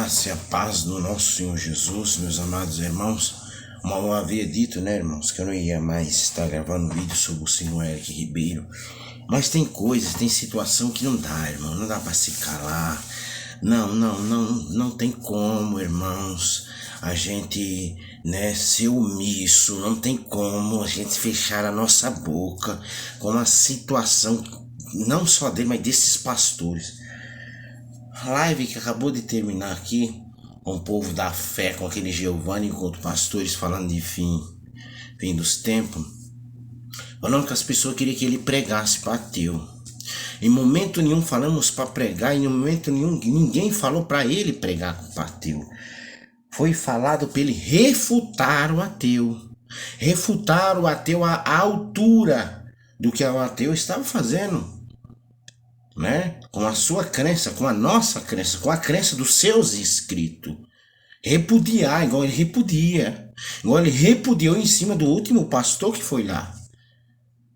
graça e a paz do nosso Senhor Jesus, meus amados irmãos. Eu havia dito, né, irmãos, que eu não ia mais estar gravando vídeo sobre o senhor Eric Ribeiro. Mas tem coisas, tem situação que não dá, irmão, não dá para se calar. Não tem como, irmãos, a gente, né, ser omisso. Não tem como a gente fechar a nossa boca com a situação, não só dele, mas desses pastores. A live que acabou de terminar aqui, com o povo da fé, com aquele Giovanni enquanto pastores falando de fim dos tempos, falando que as pessoas queriam que ele pregasse para ateu. Em momento nenhum falamos para pregar, e em momento nenhum ninguém falou para ele pregar para ateu. Foi falado para ele refutar o ateu. Refutar o ateu à altura do que o ateu estava fazendo, né? Com a sua crença, com a nossa crença, com a crença dos seus inscritos. Repudiar, igual ele repudia. Igual ele repudiou em cima do último pastor que foi lá,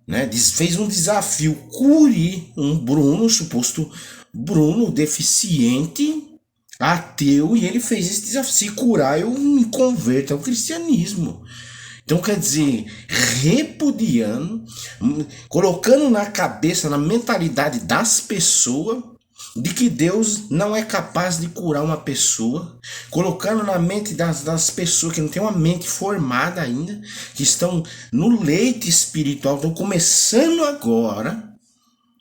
né? Fez um desafio, cure um Bruno, suposto Bruno deficiente, ateu, e ele fez esse desafio: se curar eu me converto ao cristianismo. Então, quer dizer, repudiando, colocando na cabeça, na mentalidade das pessoas, de que Deus não é capaz de curar uma pessoa, colocando na mente das pessoas que não têm uma mente formada ainda, que estão no leite espiritual, estão começando agora,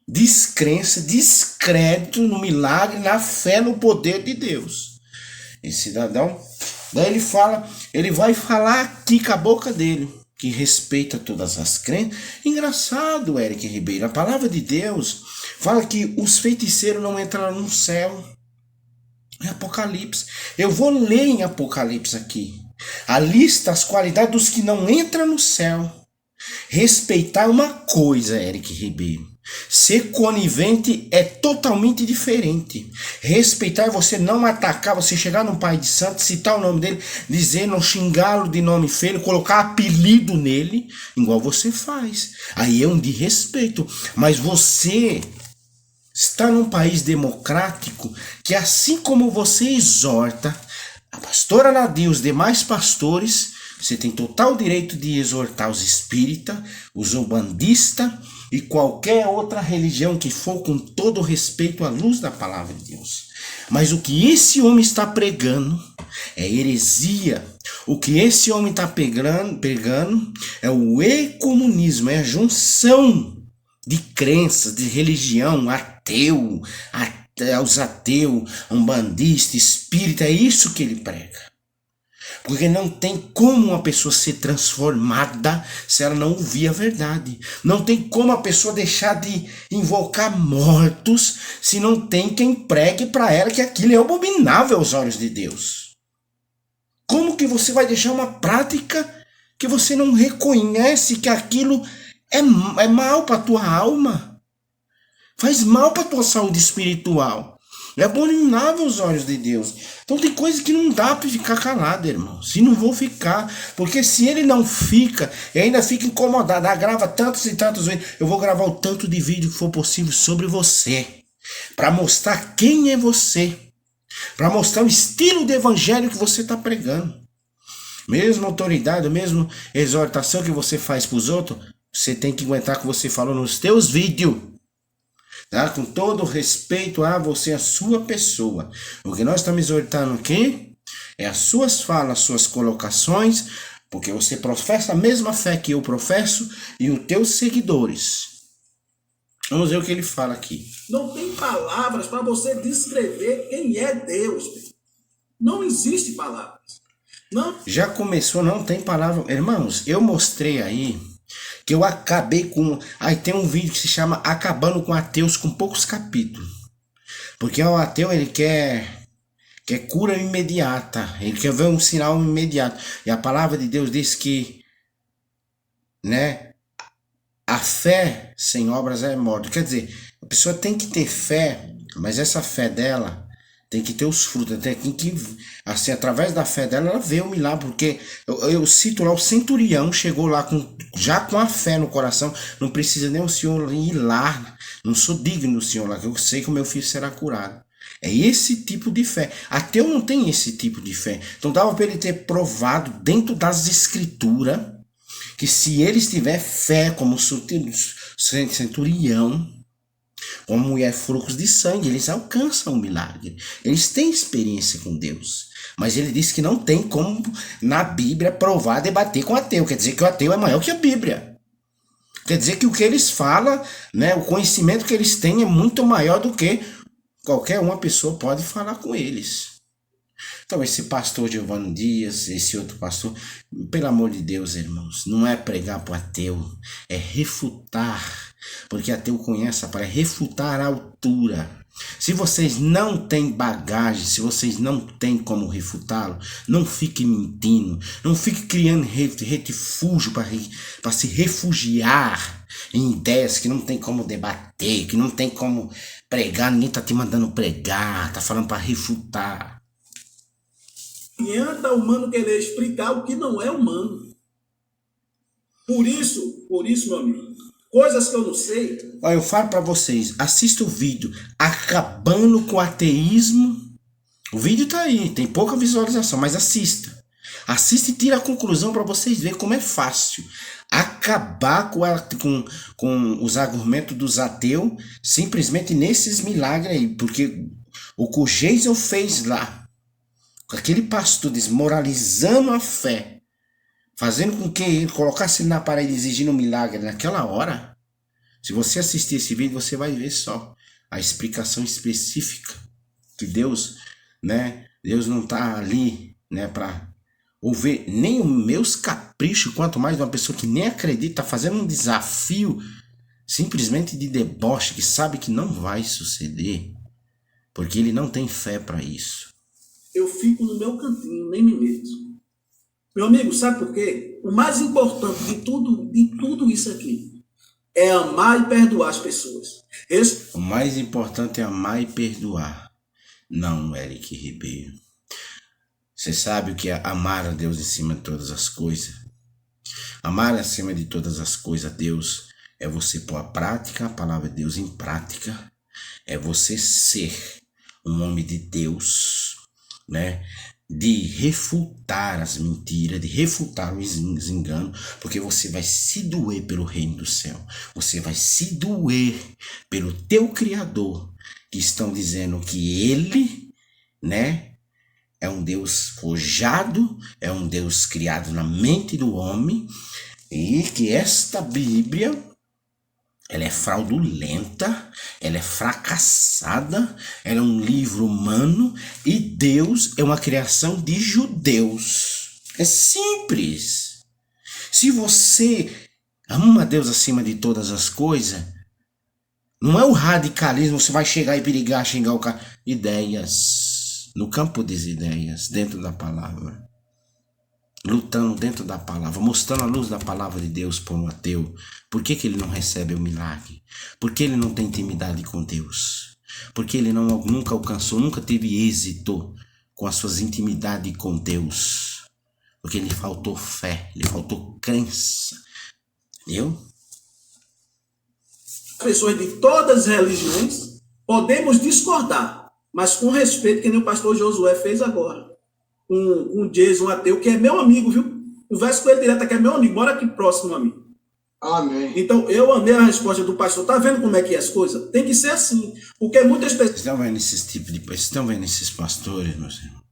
descrença, descrédito no milagre, na fé, no poder de Deus. Esse cidadão, daí ele vai falar aqui com a boca dele, que respeita todas as crenças. Engraçado, Eric Ribeiro, a palavra de Deus fala que os feiticeiros não entrarão no céu. É Apocalipse. Eu vou ler em Apocalipse aqui a lista, as qualidades dos que não entram no céu. Respeitar uma coisa, Eric Ribeiro. Ser conivente é totalmente diferente. Respeitar é você não atacar, você chegar num pai de santo, citar o nome dele, dizer, não xingá-lo de nome feio, colocar apelido nele, igual você faz. Aí é um de respeito. Mas você está num país democrático que, assim como você exorta a pastora Nadia e os demais pastores, você tem total direito de exortar os espíritas, os umbandistas e qualquer outra religião que for, com todo respeito à luz da palavra de Deus. Mas o que esse homem está pregando é heresia. O que esse homem está pregando é o ecumenismo, é a junção de crenças, de religião, ateu, os ateus, umbandista, espírita, é isso que ele prega. Porque não tem como uma pessoa ser transformada se ela não ouvir a verdade. Não tem como a pessoa deixar de invocar mortos se não tem quem pregue para ela que aquilo é abominável aos olhos de Deus. Como que você vai deixar uma prática que você não reconhece que aquilo é mal para a tua alma? Faz mal para a tua saúde espiritual. É abominável aos olhos de Deus. Então tem coisa que não dá para ficar calado, irmão. Se não vou ficar. Porque se ele não fica, e ainda fica incomodado, grava tantos e tantos vídeos, eu vou gravar o tanto de vídeo que for possível sobre você. Para mostrar quem é você. Para mostrar o estilo de evangelho que você está pregando. Mesmo autoridade, mesmo exortação que você faz para os outros, você tem que aguentar o que você falou nos teus vídeos. Tá? Com todo respeito a você, a sua pessoa. O que nós estamos exortando aqui é as suas falas, as suas colocações, porque você professa a mesma fé que eu professo e os teus seguidores. Vamos ver o que ele fala aqui. Não tem palavras para você descrever quem é Deus. Não existe palavras. Não. Já começou, não tem palavra. Irmãos, eu mostrei aí que eu acabei com... Aí tem um vídeo que se chama Acabando com Ateus, com poucos capítulos. Porque o ateu, ele quer cura imediata. Ele quer ver um sinal imediato. E a palavra de Deus diz que, né, a fé sem obras é morta. Quer dizer, a pessoa tem que ter fé, mas essa fé dela tem que ter os frutos, tem que, assim, através da fé dela, ela vê o milagre, porque eu cito lá, o centurião chegou lá já com a fé no coração, não precisa nem o senhor ir lá, não sou digno do senhor lá, que eu sei que o meu filho será curado. É esse tipo de fé. Ateu não tem esse tipo de fé. Então dava para ele ter provado dentro das escrituras que se eles tiver fé como centurião, como mulher frutos de sangue, eles alcançam o milagre. Eles têm experiência com Deus. Mas ele disse que não tem como na Bíblia provar, debater com o ateu. Quer dizer que o ateu é maior que a Bíblia. Quer dizer que o que eles falam, né, o conhecimento que eles têm é muito maior do que qualquer uma pessoa pode falar com eles. Então esse pastor Giovanni Dias, esse outro pastor, pelo amor de Deus, irmãos, não é pregar para o ateu, é refutar, porque ateu conhece para refutar a altura. Se vocês não têm bagagem, se vocês não têm como refutá-lo, não fique mentindo, não fique criando refúgio para se refugiar em ideias que não tem como debater, que não tem como pregar, ninguém está te mandando pregar, está falando para refutar. Adianta o humano querer explicar o que não é humano. Por isso, meu amigo, coisas que eu não sei. Olha, eu falo para vocês, assista o vídeo Acabando com o Ateísmo. O vídeo tá aí, tem pouca visualização, mas assista. Assista e tira a conclusão para vocês verem como é fácil acabar com os argumentos dos ateus simplesmente nesses milagres aí. Porque o que o Jason fez lá, com aquele pastor desmoralizando a fé, fazendo com que ele colocasse ele na parede exigindo um milagre naquela hora. Se você assistir esse vídeo, você vai ver só a explicação específica que Deus, né? Deus não está ali, né, para ouvir nem os meus caprichos, quanto mais de uma pessoa que nem acredita, fazendo um desafio simplesmente de deboche, que sabe que não vai suceder, porque ele não tem fé para isso. Eu fico no meu cantinho, nem me meto. Meu amigo, sabe por quê? O mais importante de tudo isso aqui é amar e perdoar as pessoas. O mais importante é amar e perdoar. Não, Eric Ribeiro. Você sabe o que é amar a Deus em cima de todas as coisas? Amar acima de todas as coisas a Deus é você pôr a prática, a palavra de Deus em prática. É você ser um homem de Deus, né? De refutar as mentiras, de refutar os enganos, porque você vai se doer pelo reino do céu. Você vai se doer pelo teu Criador, que estão dizendo que ele, né, é um Deus forjado, é um Deus criado na mente do homem, e que esta Bíblia, ela é fraudulenta, ela é fracassada, ela é um livro humano e Deus é uma criação de judeus. É simples. Se você ama Deus acima de todas as coisas, não é o radicalismo, você vai chegar e perigar, xingar o cara. Ideias, no campo das ideias, dentro da palavra. Lutando dentro da palavra, mostrando a luz da palavra de Deus para um ateu. Por que ele não recebe o milagre? Por que ele não tem intimidade com Deus? Porque ele nunca alcançou, nunca teve êxito com as suas intimidades com Deus. Porque lhe faltou fé, lhe faltou crença. Entendeu? Pessoas de todas as religiões podemos discordar, mas com respeito, que nem o pastor Josué fez agora. Um Jason, um ateu, que é meu amigo, viu? Converso com ele direto, que é meu amigo, mora aqui próximo a mim. Amém. Então, eu amei a resposta do pastor. Tá vendo como é que é as coisas? Tem que ser assim. Porque muitas pessoas... Vocês estão vendo esses pastores, meus irmãos?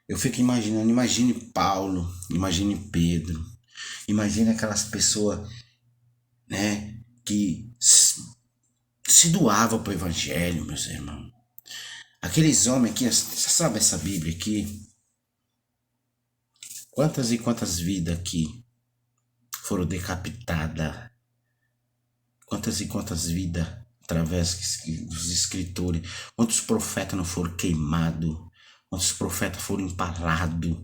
Eu fico imaginando, imagine Paulo, imagine Pedro, imagine aquelas pessoas, né, que se doavam para o evangelho, meus irmãos. Aqueles homens aqui, você sabe essa Bíblia aqui? Quantas e quantas vidas aqui foram decapitadas? Quantas e quantas vidas através dos escritores? Quantos profetas não foram queimados? Quantos profetas foram empalados?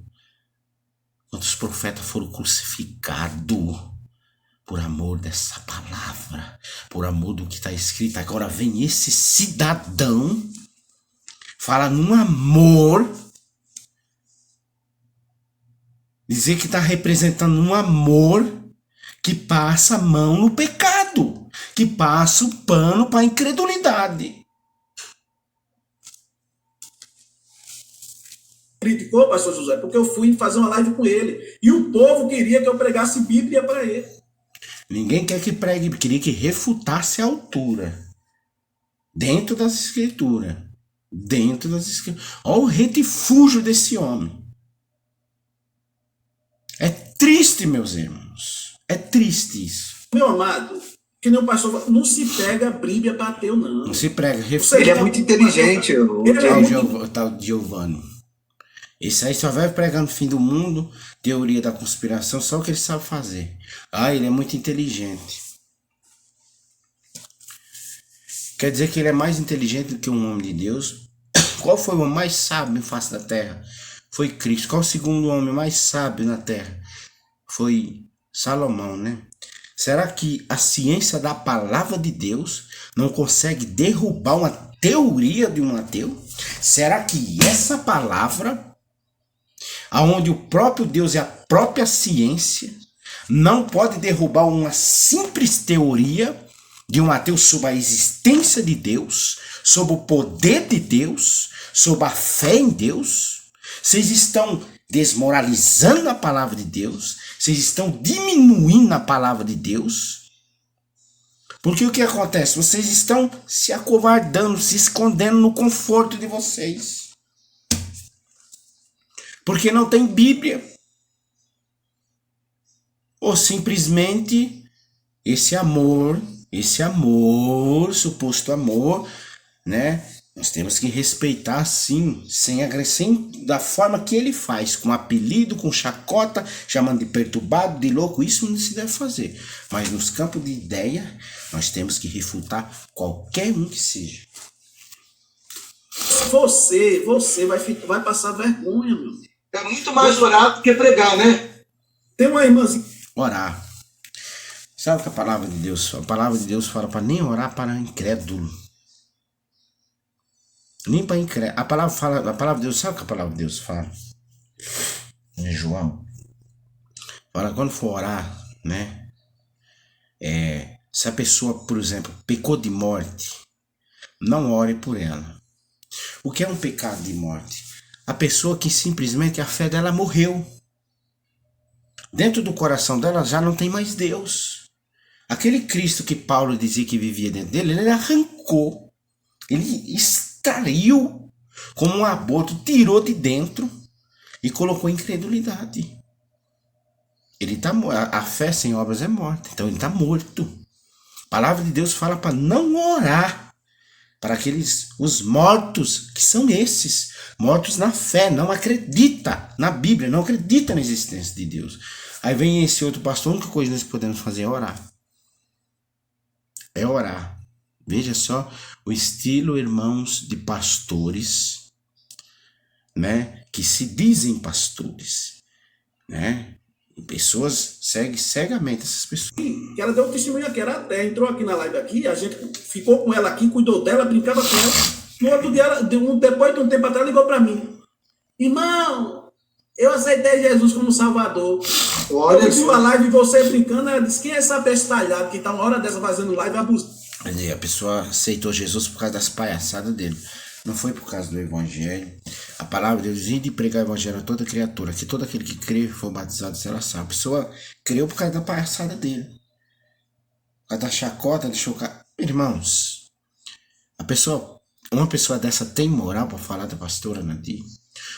Quantos profetas foram crucificados? Por amor dessa palavra, por amor do que está escrito. Agora vem esse cidadão, fala num amor, dizer que está representando um amor que passa a mão no pecado, que passa o pano para a incredulidade. criticou, pastor José, porque eu fui fazer uma live com ele. E o povo queria que eu pregasse Bíblia para ele. Ninguém quer que pregue, queria que refutasse a altura. Dentro das escrituras. Dentro das escrituras. Olha o retifúgio desse homem. É triste, meus irmãos. É triste isso. Meu amado, que nem o pastor, não se prega Bíblia para ateu, não. Não se prega. Ele é muito inteligente. O tal Giovanni. Esse aí só vai pregar no fim do mundo, teoria da conspiração, só o que ele sabe fazer. Ah, ele é muito inteligente. Quer dizer que ele é mais inteligente do que um homem de Deus? Qual foi o homem mais sábio em face da terra? Foi Cristo. Qual o segundo homem mais sábio na terra? Foi Salomão, né? Será que a ciência da palavra de Deus não consegue derrubar uma teoria de um ateu? Será que essa palavra, aonde o próprio Deus é a própria ciência, não pode derrubar uma simples teoria de um ateu sobre a existência de Deus, sobre o poder de Deus, sobre a fé em Deus? Vocês estão desmoralizando a palavra de Deus, vocês estão diminuindo a palavra de Deus, porque o que acontece? Vocês estão se acovardando, se escondendo no conforto de vocês, porque não tem Bíblia, ou simplesmente esse amor, suposto amor, né? Nós temos que respeitar sim, sem agressão, da forma que ele faz, com apelido, com chacota, chamando de perturbado, de louco, isso não se deve fazer. Mas nos campos de ideia, nós temos que refutar qualquer um que seja. Você vai passar vergonha, meu. É muito mais orar do que pregar, né? Tem uma irmãzinha. Orar. Sabe o que a palavra de Deus fala? A palavra de Deus fala para nem orar para incrédulo. Nem para incrédulo. A palavra de Deus, sabe o que a palavra de Deus fala? Em João. Fala, quando for orar, né? Se a pessoa, por exemplo, pecou de morte, não ore por ela. O que é um pecado de morte? A pessoa que simplesmente a fé dela morreu. Dentro do coração dela já não tem mais Deus. Aquele Cristo que Paulo dizia que vivia dentro dele, ele arrancou, ele extraiu como um aborto, tirou de dentro e colocou incredulidade. Ele tá, a fé sem obras é morta, então ele está morto. A palavra de Deus fala para não orar para os mortos, que são esses, mortos na fé, não acredita na Bíblia, não acredita na existência de Deus. Aí vem esse outro pastor, a única coisa que nós podemos fazer é orar. É orar. Veja só o estilo, irmãos, de pastores, né, que se dizem pastores, né? E pessoas seguem cegamente essas pessoas. Que ela deu um testemunho aqui, ela até entrou aqui na live aqui, a gente ficou com ela aqui, cuidou dela, brincava com ela. No outro dia, depois de um tempo atrás, ligou para mim. Irmão, eu aceitei Jesus como Salvador. Olha, eu vi sua live e você brincando, ela disse, quem é essa bestalhada que tá uma hora dessa fazendo live abusando? A pessoa aceitou Jesus por causa das palhaçadas dele. Não foi por causa do evangelho. A palavra de Deus diz de pregar o evangelho a toda criatura, que todo aquele que crê e for batizado será salvo. A pessoa creu por causa da palhaçada dele. Por causa da chacota, de chocar. Irmãos, uma pessoa dessa tem moral para falar da pastora Nadir?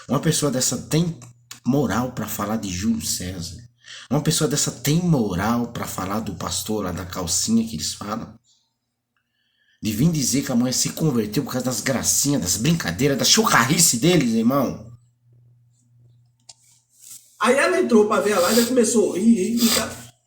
Uma pessoa dessa tem moral para falar de Júlio César? Uma pessoa dessa tem moral para falar do pastor lá da calcinha que eles falam? De vir dizer que a mulher se converteu por causa das gracinhas, das brincadeiras, da chocarrice deles, irmão. Aí ela entrou para ver a live e começou a rir.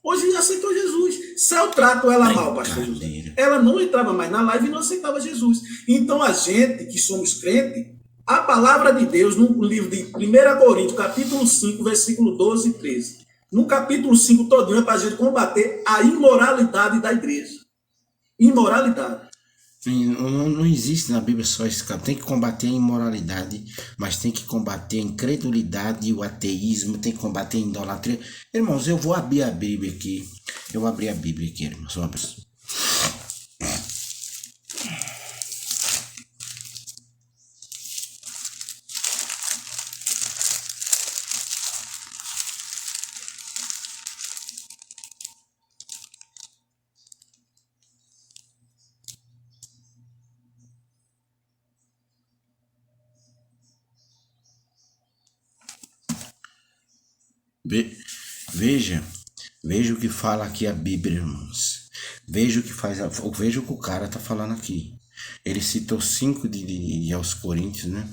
Hoje aceitou Jesus. Se eu trato ela mal, pastor José, ela não entrava mais na live e não aceitava Jesus. Então a gente que somos crentes, a palavra de Deus no livro de 1 Coríntios, capítulo 5, versículo 12 e 13. No capítulo 5 todinho é para a gente combater a imoralidade da igreja. Imoralidade. Não existe na Bíblia só isso, cara. Tem que combater a imoralidade, mas tem que combater a incredulidade e o ateísmo, tem que combater a idolatria. Irmãos, eu vou abrir a Bíblia aqui. Eu vou abrir a Bíblia aqui, irmãos. Vamos. Veja o que fala aqui a Bíblia, irmãos. Veja o que o cara tá falando aqui. Ele citou 5 de aos Coríntios, né?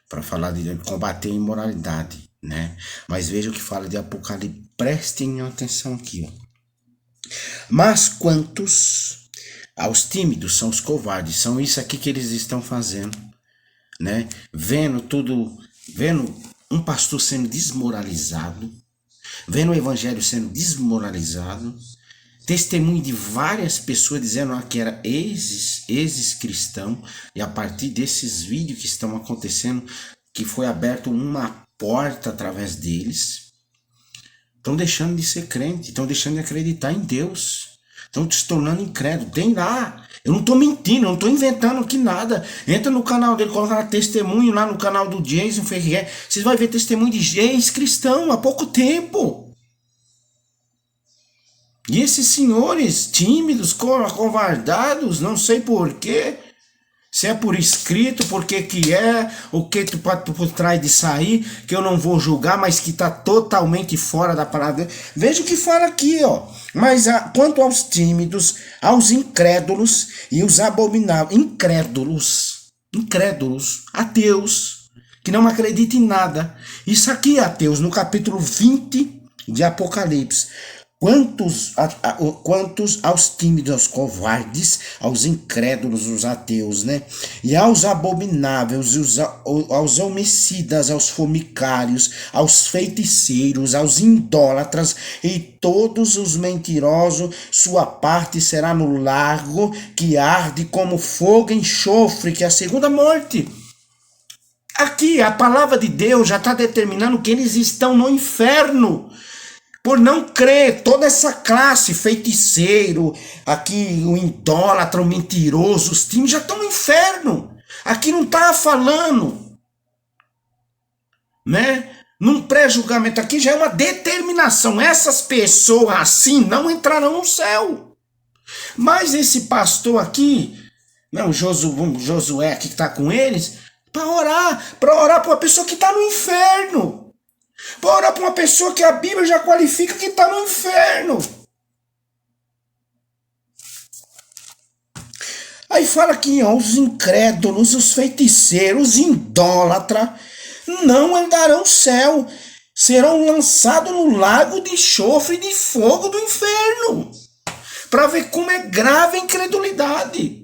Para falar de combater a imoralidade, né? Mas veja o que fala de Apocalipse. Prestem atenção aqui, ó. Mas quantos aos tímidos, são os covardes, são isso aqui que eles estão fazendo, né? Vendo um pastor sendo desmoralizado, vendo o evangelho sendo desmoralizado, testemunho de várias pessoas dizendo que era ex-cristão, e a partir desses vídeos que estão acontecendo, que foi aberta uma porta através deles, estão deixando de ser crente, estão deixando de acreditar em Deus, estão se tornando incrédulos. Tem lá, eu não estou mentindo, eu não estou inventando aqui nada. Entra no canal dele, coloca lá testemunho lá no canal do Jason Ferrier, vocês vão ver testemunho de ex-cristão há pouco tempo. E esses senhores tímidos, covardados, não sei porquê, se é por escrito, por que é, o que por trás de sair, que eu não vou julgar, mas que está totalmente fora da palavra. Veja o que fala aqui, ó. Mas quanto aos tímidos, aos incrédulos e os abomináveis, incrédulos, ateus, que não acreditam em nada. Isso aqui, ateus, no capítulo 20 de Apocalipse. Quantos aos tímidos, aos covardes, aos incrédulos, os ateus, né? E aos abomináveis, aos homicidas, aos fornicários, aos feiticeiros, aos idólatras e todos os mentirosos, sua parte será no lago que arde como fogo e enxofre, que é a segunda morte. Aqui a palavra de Deus já está determinando que eles estão no inferno. Por não crer, toda essa classe, feiticeiro, aqui o idólatra, o mentiroso, os times já estão no inferno. Aqui não está falando, né? Num pré-julgamento, aqui já é uma determinação. Essas pessoas assim não entrarão no céu. Mas esse pastor aqui, não, Josué aqui que está com eles, para orar para uma pessoa que está no inferno. Para orar para uma pessoa que a Bíblia já qualifica que está no inferno. Aí fala aqui, ó, os incrédulos, os feiticeiros, os idólatras, não herdarão o céu. Serão lançados no lago de enxofre e de fogo do inferno. Para ver como é grave a incredulidade.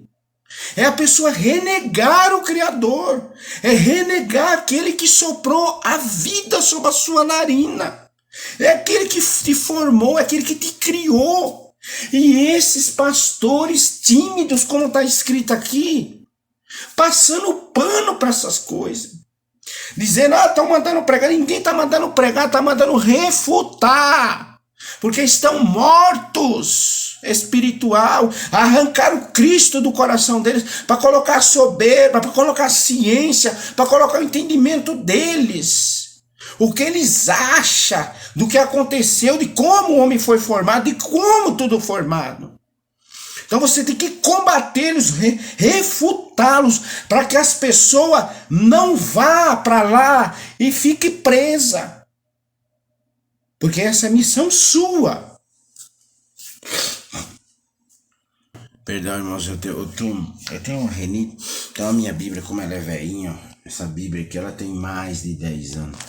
É a pessoa renegar o Criador. É renegar aquele que soprou a vida sobre a sua narina. É aquele que te formou, é aquele que te criou. E esses pastores tímidos, como está escrito aqui, passando pano para essas coisas. Dizendo, estão mandando pregar. Ninguém está mandando pregar, está mandando refutar. Porque estão mortos espiritual, arrancaram Cristo do coração deles para colocar a soberba, para colocar a ciência, para colocar o entendimento deles. O que eles acham do que aconteceu, de como o homem foi formado, de como tudo formado. Então você tem que combatê-los, refutá-los, para que as pessoas não vá para lá e fique presa. Porque essa é a missão sua. Perdão, irmãos, eu tenho um renite. Então a minha Bíblia, como ela é velhinha, ó, essa Bíblia aqui, ela tem mais de 10 anos.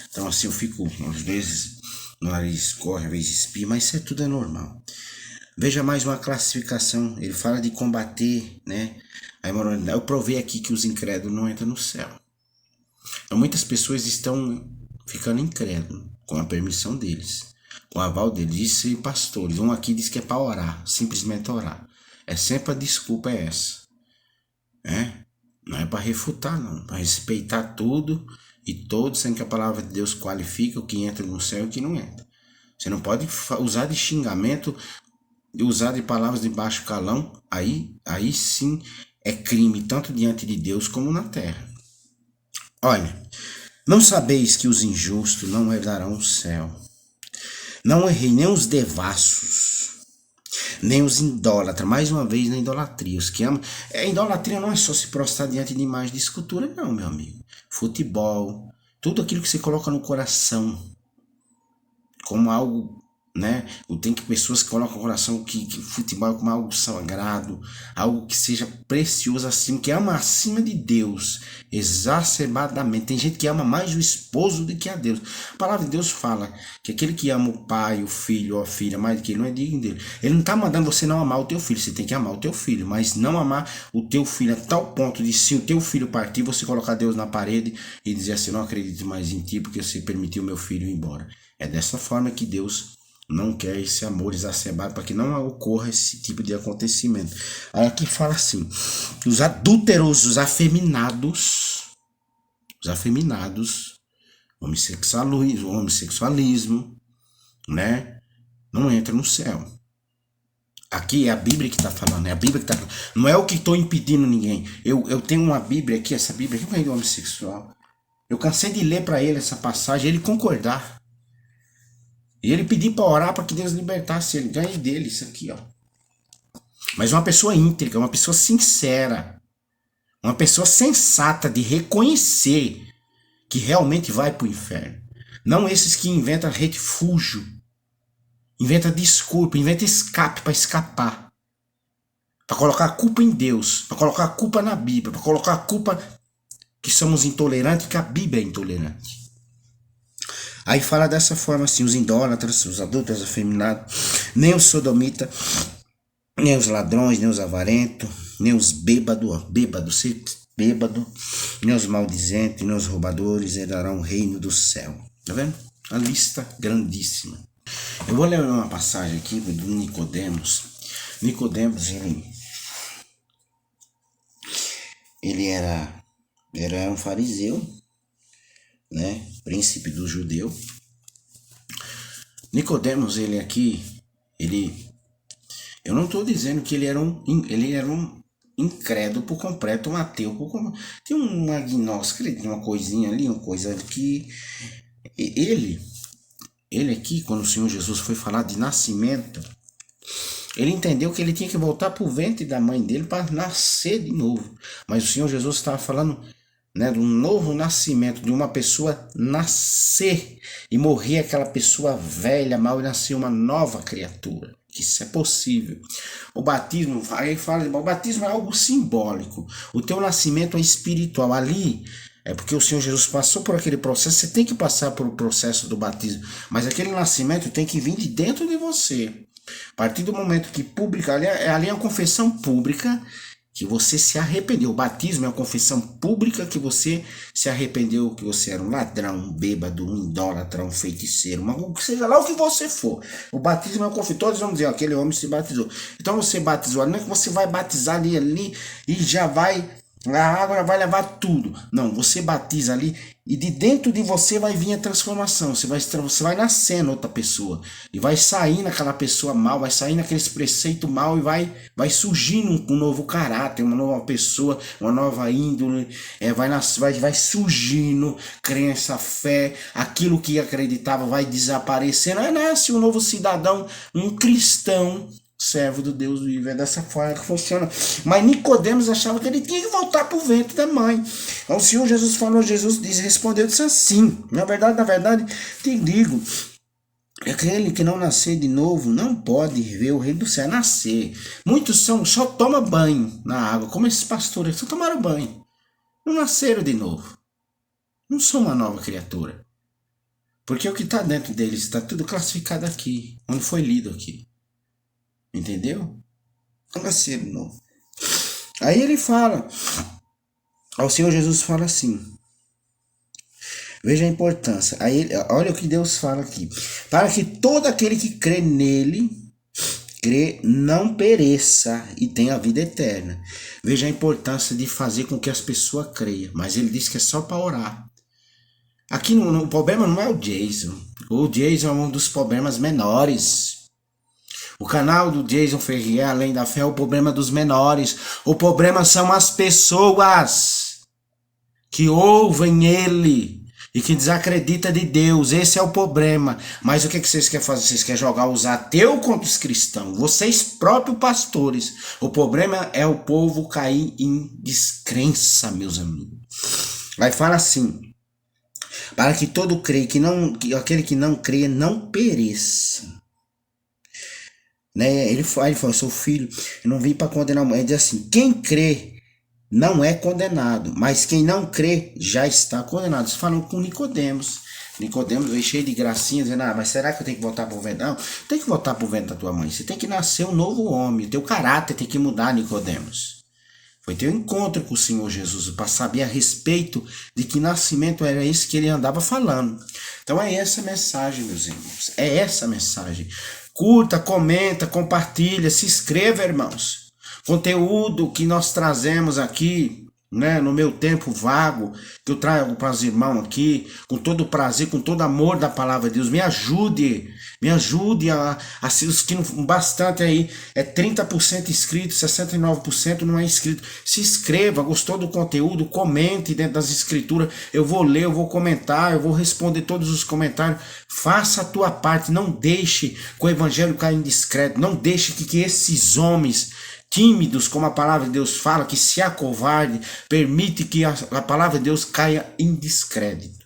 Então assim, eu fico, às vezes, o nariz escorre, às vezes espirra, mas isso tudo é normal. Veja mais uma classificação, ele fala de combater, né, a imoralidade. Eu provei aqui que os incrédulos não entram no céu. Então muitas pessoas estão ficando incrédulos, com a permissão deles, com o aval deles. Disse pastores, um aqui diz que é para orar, simplesmente orar. É sempre a desculpa é essa. Não é para refutar, não. Para respeitar tudo e todos, sendo que a palavra de Deus qualifica o que entra no céu e o que não entra. Você não pode usar de xingamento, usar de palavras de baixo calão. Aí sim é crime, tanto diante de Deus como na terra. Olha, não sabeis que os injustos não herdarão o céu. Não errei nem os devassos, nem os idólatras, mais uma vez na idolatria, os que amam. Idolatria não é só se prostrar diante de imagens de escultura, não, meu amigo. Futebol, tudo aquilo que você coloca no coração, como algo, né? Tem que pessoas que colocam o coração que futebol é como algo sagrado, algo que seja precioso acima, que ama acima de Deus, exacerbadamente. Tem gente que ama mais o esposo do que a Deus. A palavra de Deus fala que aquele que ama o pai, o filho ou a filha mais do que ele não é digno dele. Ele não está mandando você não amar o teu filho, você tem que amar o teu filho, mas não amar o teu filho a tal ponto de, se o teu filho partir, você colocar Deus na parede e dizer assim: não acredito mais em ti porque você permitiu meu filho ir embora. É dessa forma que Deus não quer esse amor exacerbado, para que não ocorra esse tipo de acontecimento. Aí aqui fala assim: os adúlteros, os afeminados, homossexualismo, né, não entra no céu. Aqui é a Bíblia que está falando, é a Bíblia que está falando. Não é o que estou impedindo ninguém. Eu tenho uma Bíblia aqui, essa Bíblia aqui é do homossexual. Eu cansei de ler para ele essa passagem, ele concordar. E ele pediu para orar para que Deus libertasse ele. Ganhei dele isso aqui, ó. Mas uma pessoa íntegra, uma pessoa sincera, uma pessoa sensata de reconhecer que realmente vai para o inferno. Não esses que inventam refúgio, inventam desculpa, inventam escape para escapar. Para colocar a culpa em Deus, para colocar a culpa na Bíblia, para colocar a culpa que somos intolerantes, que a Bíblia é intolerante. Aí fala dessa forma assim: os idólatras, os adúlteros, afeminados, nem os sodomitas, nem os ladrões, nem os avarentos, nem os bêbados, nem os maldizentes, nem os roubadores herdarão o reino do céu. Tá vendo? A lista grandíssima. Eu vou ler uma passagem aqui do Nicodemos. Nicodemos, ele era um fariseu, né, príncipe do judeu. Nicodemos, eu não estou dizendo que ele era um incrédulo por completo, um ateu por completo. Tem um agnóstico, uma coisinha ali, uma coisa que ele aqui, quando o Senhor Jesus foi falar de nascimento, ele entendeu que ele tinha que voltar para o ventre da mãe dele para nascer de novo. Mas o Senhor Jesus estava falando, né, de um novo nascimento, de uma pessoa nascer e morrer aquela pessoa velha, mal, e nascer uma nova criatura. Que isso é possível. O batismo, aí fala, o batismo é algo simbólico. O teu nascimento é espiritual. Ali é porque o Senhor Jesus passou por aquele processo. Você tem que passar por o processo do batismo, mas aquele nascimento tem que vir de dentro de você. A partir do momento que pública, ali é uma confissão pública que você se arrependeu. O batismo é uma confissão pública que você se arrependeu, que você era um ladrão, um bêbado, um idólatra, um feiticeiro, seja lá o que você for. O batismo é uma confissão. Todos vão dizer: ó, aquele homem se batizou. Então você batizou, não é que você vai batizar ali e já vai, a água vai levar tudo. Não, você batiza ali e de dentro de você vai vir a transformação. Você vai nascendo outra pessoa. E vai saindo aquela pessoa mal, vai saindo aqueles preceitos mal e vai surgindo um novo caráter, uma nova pessoa, uma nova índole. Vai surgindo crença, fé, aquilo que acreditava vai desaparecendo. Aí nasce um novo cidadão, um cristão, servo do Deus vivo. É dessa forma que funciona. Mas Nicodemos achava que ele tinha que voltar para o ventre da mãe. Então o Senhor Jesus falou, respondeu, disse assim: na verdade, te digo, aquele que não nascer de novo não pode ver o reino do céu. Nascer. Muitos só tomam banho na água, como esses pastores, só tomaram banho. Não nasceram de novo. Não são uma nova criatura. Porque o que está dentro deles está tudo classificado aqui, onde foi lido aqui. Entendeu? Não nasceram de novo. Aí ele fala, o Senhor Jesus fala assim, veja a importância. Aí, olha o que Deus fala aqui: para que todo aquele que crê nele, não pereça e tenha a vida eterna. Veja a importância de fazer com que as pessoas creiam. Mas ele disse que é só para orar. Aqui o problema não é o Jason. O Jason é um dos problemas menores. O canal do Jason Ferrier, Além da Fé, é o problema dos menores. O problema são as pessoas que ouvem ele e que desacreditam de Deus. Esse é o problema. Mas o que vocês querem fazer? Vocês querem jogar os ateus contra os cristãos. Vocês próprios pastores. O problema é o povo cair em descrença, meus amigos. Aí fala assim: para que todo crê, que aquele que não crê não pereça. Né? Ele falou, eu sou filho, eu não vim para condenar. Ele diz assim, quem crê não é condenado, mas quem não crê já está condenado. Isso falam com Nicodemos. Nicodemos veio cheio de gracinha, dizendo, mas será que eu tenho que voltar pro ventre? Não, tem que voltar pro ventre da tua mãe. Você tem que nascer um novo homem. Teu caráter tem que mudar, Nicodemos. Foi ter um encontro com o Senhor Jesus para saber a respeito de que nascimento era esse que ele andava falando. Então é essa a mensagem, meus irmãos. É essa a mensagem. Curta, comenta, compartilha, se inscreva, irmãos. Conteúdo que nós trazemos aqui, né, no meu tempo vago, que eu trago para os irmãos aqui, com todo prazer, com todo amor da palavra de Deus, me ajude a os que não, bastante aí, é 30% inscrito, 69% não é inscrito, se inscreva, gostou do conteúdo, comente dentro das escrituras, eu vou ler, eu vou comentar, eu vou responder todos os comentários, faça a tua parte, não deixe que o evangelho caia em descrédito, não deixe que esses homens tímidos, como a palavra de Deus fala, que se acovarde, permite que a palavra de Deus caia em descrédito.